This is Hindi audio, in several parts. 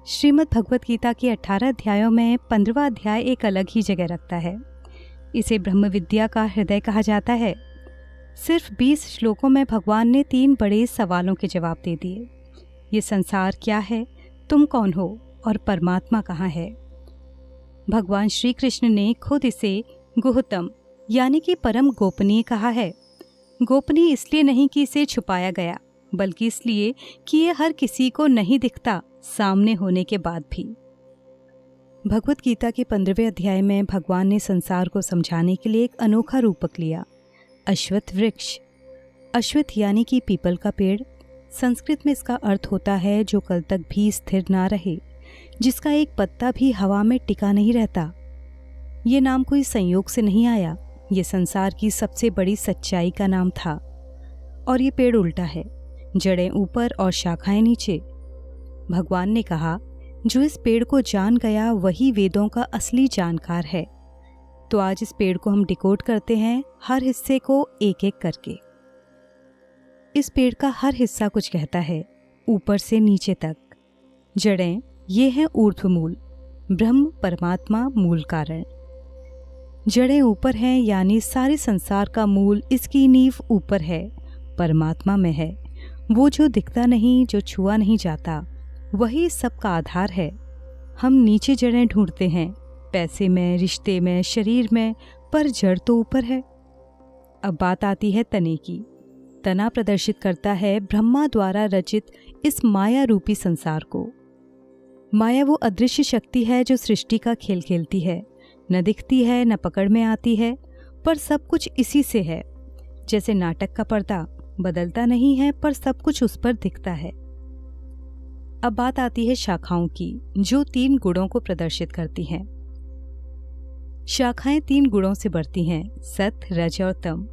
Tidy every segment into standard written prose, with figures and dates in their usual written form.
श्रीमद् भगवत गीता के 18 अध्यायों में 15वां अध्याय एक अलग ही जगह रखता है। इसे ब्रह्म विद्या का हृदय कहा जाता है। सिर्फ 20 श्लोकों में भगवान ने 3 बड़े सवालों के जवाब दे दिए। ये संसार क्या है, तुम कौन हो और परमात्मा कहाँ है। भगवान श्री कृष्ण ने खुद इसे गुह्यतम यानी कि परम गोपनीय कहा है। गोपनीय इसलिए नहीं कि इसे छुपाया गया, बल्कि इसलिए कि ये हर किसी को नहीं दिखता सामने होने के बाद भी। भगवत गीता के 15वें अध्याय में भगवान ने संसार को समझाने के लिए एक अनोखा रूपक लिया, अश्वत्थ वृक्ष। अश्वत्थ यानी कि पीपल का पेड़। संस्कृत में इसका अर्थ होता है जो कल तक भी स्थिर ना रहे, जिसका एक पत्ता भी हवा में टिका नहीं रहता। ये नाम कोई संयोग से नहीं आया, ये संसार की सबसे बड़ी सच्चाई का नाम था। और ये पेड़ उल्टा है, जड़ें ऊपर और शाखाएं नीचे। भगवान ने कहा, जो इस पेड़ को जान गया वही वेदों का असली जानकार है। तो आज इस पेड़ को हम डिकोड करते हैं, हर हिस्से को एक एक करके। इस पेड़ का हर हिस्सा कुछ कहता है, ऊपर से नीचे तक। जड़ें ये हैं ऊर्ध्व मूल, ब्रह्म परमात्मा मूल कारण। जड़ें ऊपर हैं यानी सारे संसार का मूल, इसकी नींव ऊपर है, परमात्मा में है। वो जो दिखता नहीं, जो छुआ नहीं जाता, वही सबका आधार है। हम नीचे जड़ें ढूंढते हैं, पैसे में, रिश्ते में, शरीर में, पर जड़ तो ऊपर है। अब बात आती है तने की। तना प्रदर्शित करता है ब्रह्मा द्वारा रचित इस माया रूपी संसार को। माया वो अदृश्य शक्ति है जो सृष्टि का खेल खेलती है, न दिखती है न पकड़ में आती है, पर सब कुछ इसी से है। जैसे नाटक का पर्दा बदलता नहीं है, पर सब कुछ उस पर दिखता है। अब बात आती है शाखाओं की, जो 3 गुणों को प्रदर्शित करती हैं। शाखाएं 3 गुणों से बढ़ती हैं, सत, रज और तम।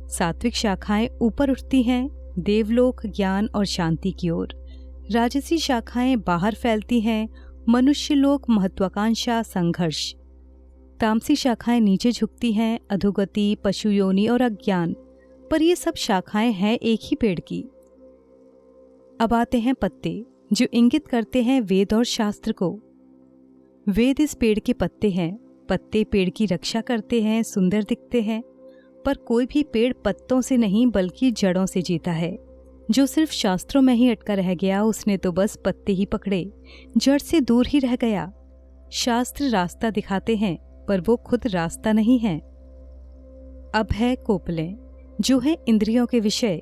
सात्विक शाखाएं ऊपर उठती हैं, देवलोक, ज्ञान और शांति की ओर। राजसी शाखाएं बाहर फैलती हैं, मनुष्य लोक, महत्वाकांक्षा, संघर्ष। तामसी शाखाएं नीचे झुकती हैं, अधोगति, पशु योनि और अज्ञान। पर ये सब शाखाएं हैं एक ही पेड़ की। अब आते हैं पत्ते, जो इंगित करते हैं वेद और शास्त्र को। वेद इस पेड़ के पत्ते हैं। पत्ते पेड़ की रक्षा करते हैं, सुंदर दिखते हैं। पर कोई भी पेड़ पत्तों से नहीं बल्कि जड़ों से जीता है। जो सिर्फ शास्त्रों में ही अटका रह गया, उसने तो बस पत्ते ही पकड़े, जड़ से दूर ही रह गया। शास्त्र रास्ता दिखाते हैं, पर वो खुद रास्ता नहीं है। अब है कोपलें, जो है इंद्रियों के विषय।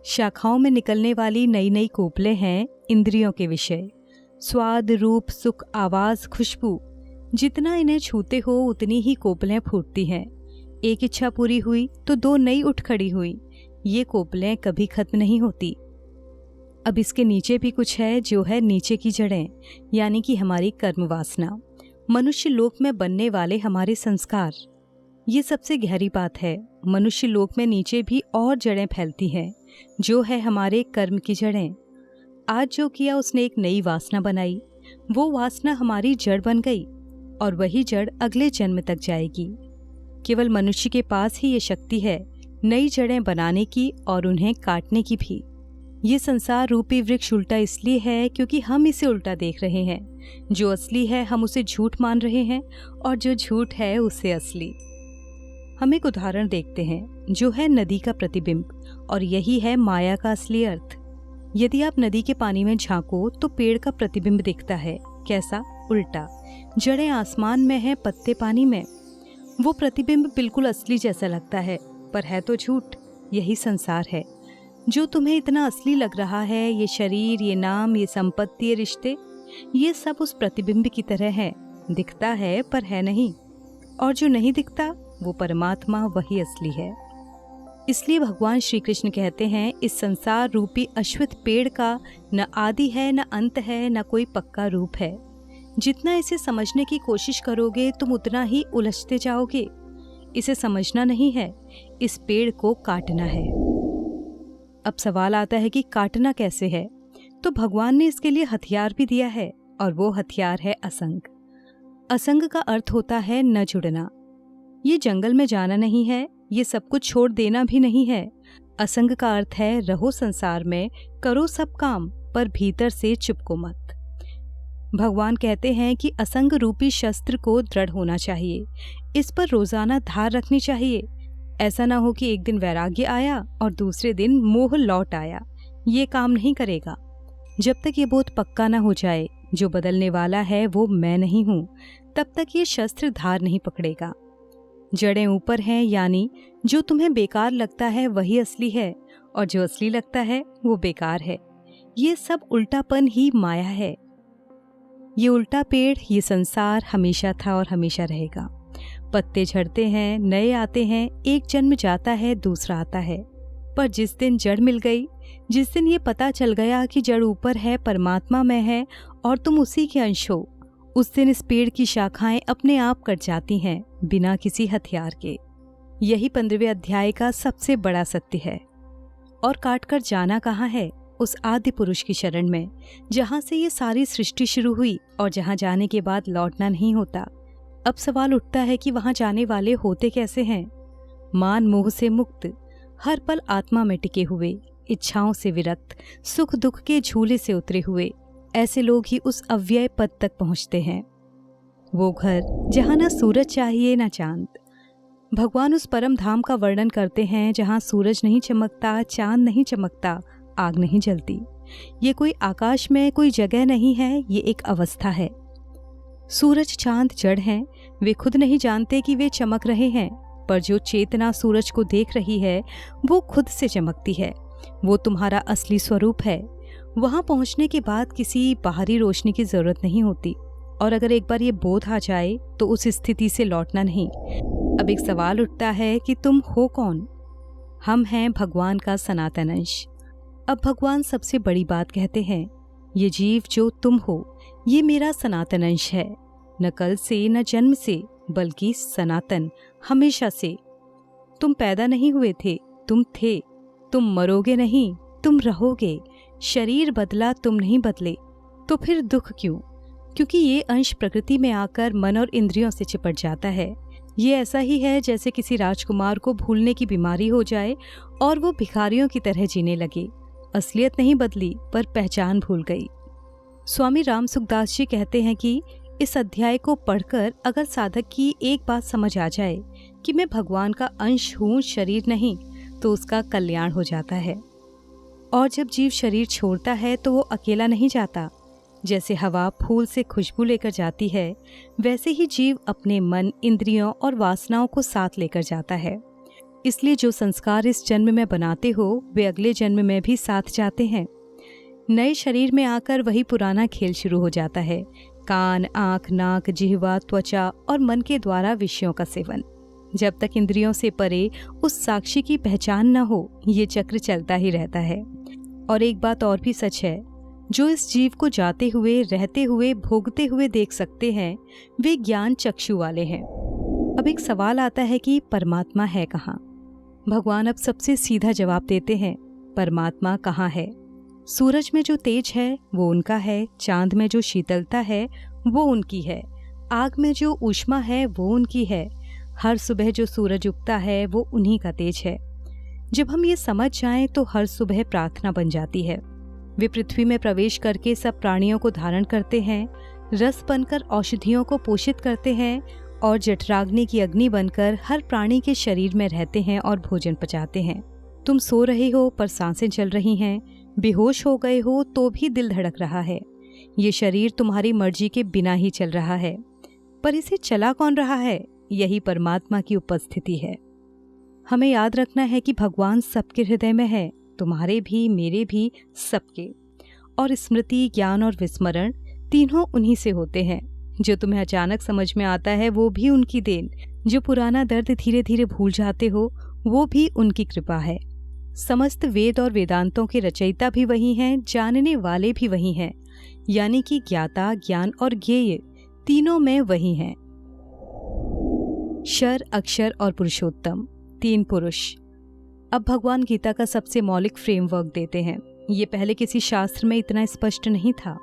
शाखाओं में निकलने वाली नई नई कोपलें हैं इंद्रियों के विषय। स्वाद, रूप, सुख, आवाज, खुशबू, जितना इन्हें छूते हो उतनी ही कोपलें फूटती हैं। एक इच्छा पूरी हुई तो 2 नई उठ खड़ी हुई। ये कोपलें कभी खत्म नहीं होती। अब इसके नीचे भी कुछ है, जो है नीचे की जड़ें, यानी कि हमारी कर्म वासना, मनुष्य लोक में बनने वाले हमारे संस्कार। ये सबसे गहरी बात है। मनुष्य लोक में नीचे भी और जड़ें फैलती हैं, जो है हमारे कर्म की जड़ें। आज जो किया उसने एक नई वासना बनाई, वो वासना हमारी जड़ बन गई, और वही जड़ अगले जन्म तक जाएगी। केवल मनुष्य के पास ही ये शक्ति है नई जड़ें बनाने की और उन्हें काटने की भी। ये संसार रूपी वृक्ष उल्टा इसलिए है क्योंकि हम इसे उल्टा देख रहे हैं। जो असली है हम उसे झूठ मान रहे हैं, और जो झूठ है उसे असली। हम एक उदाहरण देखते हैं, जो है नदी का प्रतिबिंब, और यही है माया का असली अर्थ। यदि आप नदी के पानी में झांको तो पेड़ का प्रतिबिंब दिखता है। कैसा? उल्टा। जड़ें आसमान में हैं, पत्ते पानी में। वो प्रतिबिंब बिल्कुल असली जैसा लगता है, पर है तो झूठ। यही संसार है। जो तुम्हें इतना असली लग रहा है, ये शरीर, ये नाम, ये संपत्ति, ये रिश्ते, ये सब उस प्रतिबिंब की तरह है। दिखता है पर है नहीं। और जो नहीं दिखता वो परमात्मा, वही असली है। इसलिए भगवान श्री कृष्ण कहते हैं, इस संसार रूपी अश्वत्थ पेड़ का न आदि है, न अंत है, न कोई पक्का रूप है। जितना इसे समझने की कोशिश करोगे तुम उतना ही उलझते जाओगे। इसे समझना नहीं है, इस पेड़ को काटना है। अब सवाल आता है कि काटना कैसे है? तो भगवान ने इसके लिए हथियार भी दिया है, और वो हथियार है असंग। असंग का अर्थ होता है न जुड़ना। ये जंगल में जाना नहीं है, ये सब कुछ छोड़ देना भी नहीं है। असंग का अर्थ है रहो संसार में, करो सब काम, पर भीतर से चिपको मत। भगवान कहते हैं कि असंग रूपी शस्त्र को दृढ़ होना चाहिए, इस पर रोजाना धार रखनी चाहिए। ऐसा ना हो कि एक दिन वैराग्य आया और दूसरे दिन मोह लौट आया। ये काम नहीं करेगा। जब तक ये बोध पक्का ना हो जाए जो बदलने वाला है वो मैं नहीं हूँ, तब तक ये शस्त्र धार नहीं पकड़ेगा। जड़ें ऊपर हैं, यानी जो तुम्हें बेकार लगता है वही असली है और जो असली लगता है वो बेकार है। ये सब उल्टापन ही माया है। ये उल्टा पेड़, ये संसार हमेशा था और हमेशा रहेगा। पत्ते झड़ते हैं, नए आते हैं, एक जन्म जाता है, दूसरा आता है। पर जिस दिन जड़ मिल गई, जिस दिन ये पता चल गया कि जड़ ऊपर है, परमात्मा में है और तुम उसी के अंश हो, उस दिन इस पेड़ की शाखाएं अपने आप कट जाती हैं, बिना किसी हथियार के। यही 15वें अध्याय का सबसे बड़ा सत्य है। और काट कर जाना कहाँ है? उस आदि पुरुष की शरण में, जहाँ से ये सारी सृष्टि शुरू हुई और जहाँ जाने के बाद लौटना नहीं होता। अब सवाल उठता है कि वहाँ जाने वाले होते कैसे हैं? मान मोह से मुक्त, हर पल आत्मा में टिके हुए, इच्छाओं से विरक्त, सुख दुख के झूले से उतरे हुए, ऐसे लोग ही उस अव्यय पद तक पहुँचते हैं। वो घर जहाँ ना सूरज चाहिए ना चांद। भगवान उस परम धाम का वर्णन करते हैं जहाँ सूरज नहीं चमकता, चांद नहीं चमकता, आग नहीं जलती। ये कोई आकाश में कोई जगह नहीं है, ये एक अवस्था है। सूरज चांद जड़ हैं, वे खुद नहीं जानते कि वे चमक रहे हैं, पर जो चेतना सूरज को देख रही है वो खुद से चमकती है। वो तुम्हारा असली स्वरूप है। वहाँ पहुँचने के बाद किसी बाहरी रोशनी की जरूरत नहीं होती। और अगर एक बार ये बोध आ जाए तो उस स्थिति से लौटना नहीं। अब एक सवाल उठता है कि तुम हो कौन? हम हैं भगवान का सनातन अंश। अब भगवान सबसे बड़ी बात कहते हैं, ये जीव जो तुम हो ये मेरा सनातन अंश है, न कल से न जन्म से, बल्कि सनातन, हमेशा से। तुम पैदा नहीं हुए थे, तुम थे। तुम मरोगे नहीं, तुम रहोगे। शरीर बदला, तुम नहीं बदले। तो फिर दुख क्यों? क्योंकि ये अंश प्रकृति में आकर मन और इंद्रियों से चिपट जाता है। ये ऐसा ही है जैसे किसी राजकुमार को भूलने की बीमारी हो जाए और वो भिखारियों की तरह जीने लगे। असलियत नहीं बदली, पर पहचान भूल गई। स्वामी राम सुखदास जी कहते हैं कि इस अध्याय को पढ़कर अगर साधक की एक बात समझ आ जाए कि मैं भगवान का अंश हूँ, शरीर नहीं, तो उसका कल्याण हो जाता है। और जब जीव शरीर छोड़ता है तो वो अकेला नहीं जाता। जैसे हवा फूल से खुशबू लेकर जाती है, वैसे ही जीव अपने मन, इंद्रियों और वासनाओं को साथ लेकर जाता है। इसलिए जो संस्कार इस जन्म में बनाते हो वे अगले जन्म में भी साथ जाते हैं। नए शरीर में आकर वही पुराना खेल शुरू हो जाता है। कान, आँख, नाक, जिह्वा, त्वचा और मन के द्वारा विषयों का सेवन। जब तक इंद्रियों से परे उस साक्षी की पहचान न हो, ये चक्र चलता ही रहता है। और एक बात और भी सच है, जो इस जीव को जाते हुए, रहते हुए, भोगते हुए देख सकते हैं, वे ज्ञान चक्षु वाले हैं। अब एक सवाल आता है कि परमात्मा है कहाँ? भगवान अब सबसे सीधा जवाब देते हैं, परमात्मा कहाँ है? सूरज में जो तेज है वो उनका है, चांद में जो शीतलता है वो उनकी है, आग में जो ऊष्मा है वो उनकी है, हर सुबह जो सूरज उगता है वो उन्हीं का तेज है। जब हम ये समझ जाएं तो हर सुबह प्रार्थना बन जाती है। वे पृथ्वी में प्रवेश करके सब प्राणियों को धारण करते हैं, रस बनकर औषधियों को पोषित करते हैं और जठराग्नि की अग्नि बनकर हर प्राणी के शरीर में रहते हैं और भोजन पचाते हैं। तुम सो रहे हो पर सांसें चल रही हैं, बेहोश हो गए हो तो भी दिल धड़क रहा है। ये शरीर तुम्हारी मर्जी के बिना ही चल रहा है, पर इसे चला कौन रहा है? यही परमात्मा की उपस्थिति है। हमें याद रखना है कि भगवान सबके हृदय में है, तुम्हारे भी, मेरे भी, सबके। और स्मृति, ज्ञान और विस्मरण तीनों उन्हीं से होते हैं। जो तुम्हें अचानक समझ में आता है वो भी उनकी देन, जो पुराना दर्द धीरे धीरे भूल जाते हो वो भी उनकी कृपा है। समस्त वेद और वेदांतों के रचयिता भी वही हैं, जानने वाले भी वही हैं, यानी कि ज्ञाता, ज्ञान और ज्ञेय तीनों में वही हैं। क्षर, अक्षर और पुरुषोत्तम, तीन पुरुष। अब भगवान गीता का सबसे मौलिक फ्रेमवर्क देते हैं। ये पहले किसी शास्त्र में इतना स्पष्ट नहीं था।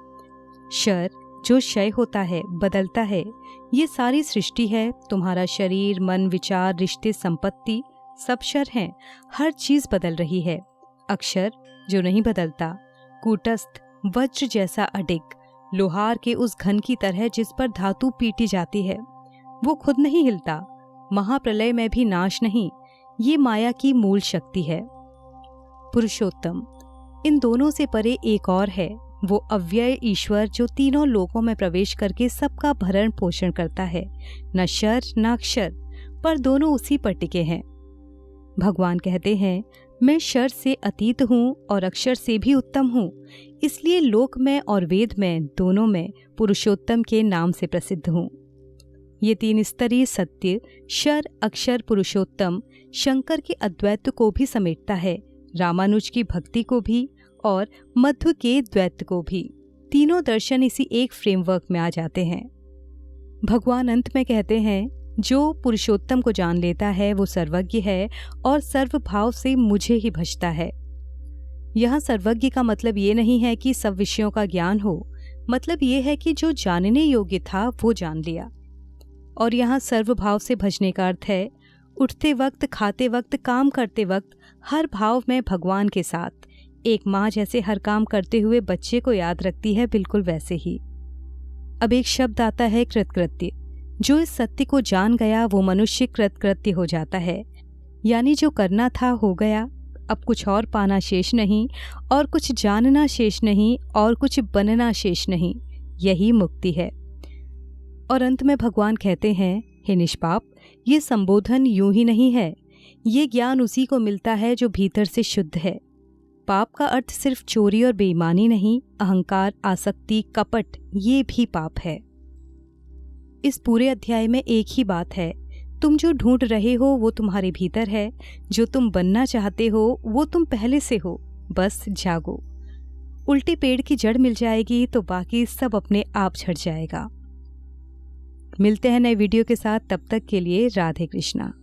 क्षर जो क्षय होता है, बदलता है, ये सारी सृष्टि है। तुम्हारा शरीर, मन, विचार, रिश्ते, संपत्ति सब क्षर हैं, हर चीज बदल रही है। अक्षर जो नहीं बदलता, कूटस्थ, वज्र जैसा अडिग, लोहार के उस घन की तरह जिस पर धातु पीटी जाती है। वो खुद नहीं हिलता, महाप्रलय में भी नाश नहीं। ये माया की मूल शक्ति है। पुरुषोत्तम, इन दोनों से परे एक और है, वो अव्यय ईश्वर जो तीनों लोकों में प्रवेश करके सबका भरण पोषण करता है। न शर न अक्षर, पर दोनों उसी पर टिके हैं। भगवान कहते हैं, मैं शर से अतीत हूँ और अक्षर से भी उत्तम हूँ, इसलिए लोक में और वेद में दोनों में पुरुषोत्तम के नाम से प्रसिद्ध हूँ। ये तीन स्तरीय सत्य, शर अक्षर पुरुषोत्तम, शंकर के अद्वैत को भी समेटता है, रामानुज की भक्ति को भी और मध्व के द्वैत को भी। तीनों दर्शन इसी एक फ्रेमवर्क में आ जाते हैं। भगवान अंत में कहते हैं, जो पुरुषोत्तम को जान लेता है वो सर्वज्ञ है और सर्वभाव से मुझे ही भजता है। यहाँ सर्वज्ञ का मतलब ये नहीं है कि सब विषयों का ज्ञान हो, मतलब ये है कि जो जानने योग्य था वो जान लिया। और यहाँ सर्वभाव से भजने का अर्थ है, उठते वक्त, खाते वक्त, काम करते वक्त हर भाव में भगवान के साथ। एक माँ जैसे हर काम करते हुए बच्चे को याद रखती है, बिल्कुल वैसे ही। अब एक शब्द आता है कृतकृत्य। जो इस सत्य को जान गया वो मनुष्य कृतकृत्य हो जाता है, यानी जो करना था हो गया। अब कुछ और पाना शेष नहीं, और कुछ जानना शेष नहीं, और कुछ बनना शेष नहीं। यही मुक्ति है। और अंत में भगवान कहते हैं, हे निष्पाप, ये संबोधन यूं ही नहीं है। ये ज्ञान उसी को मिलता है जो भीतर से शुद्ध है। पाप का अर्थ सिर्फ चोरी और बेईमानी नहीं, अहंकार, आसक्ति, कपट, ये भी पाप है। इस पूरे अध्याय में एक ही बात है, तुम जो ढूंढ रहे हो वो तुम्हारे भीतर है, जो तुम बनना चाहते हो वो तुम पहले से हो, बस जागो। उल्टे पेड़ की जड़ मिल जाएगी तो बाकी सब अपने आप झड़ जाएगा। मिलते हैं नए वीडियो के साथ, तब तक के लिए राधे कृष्णा।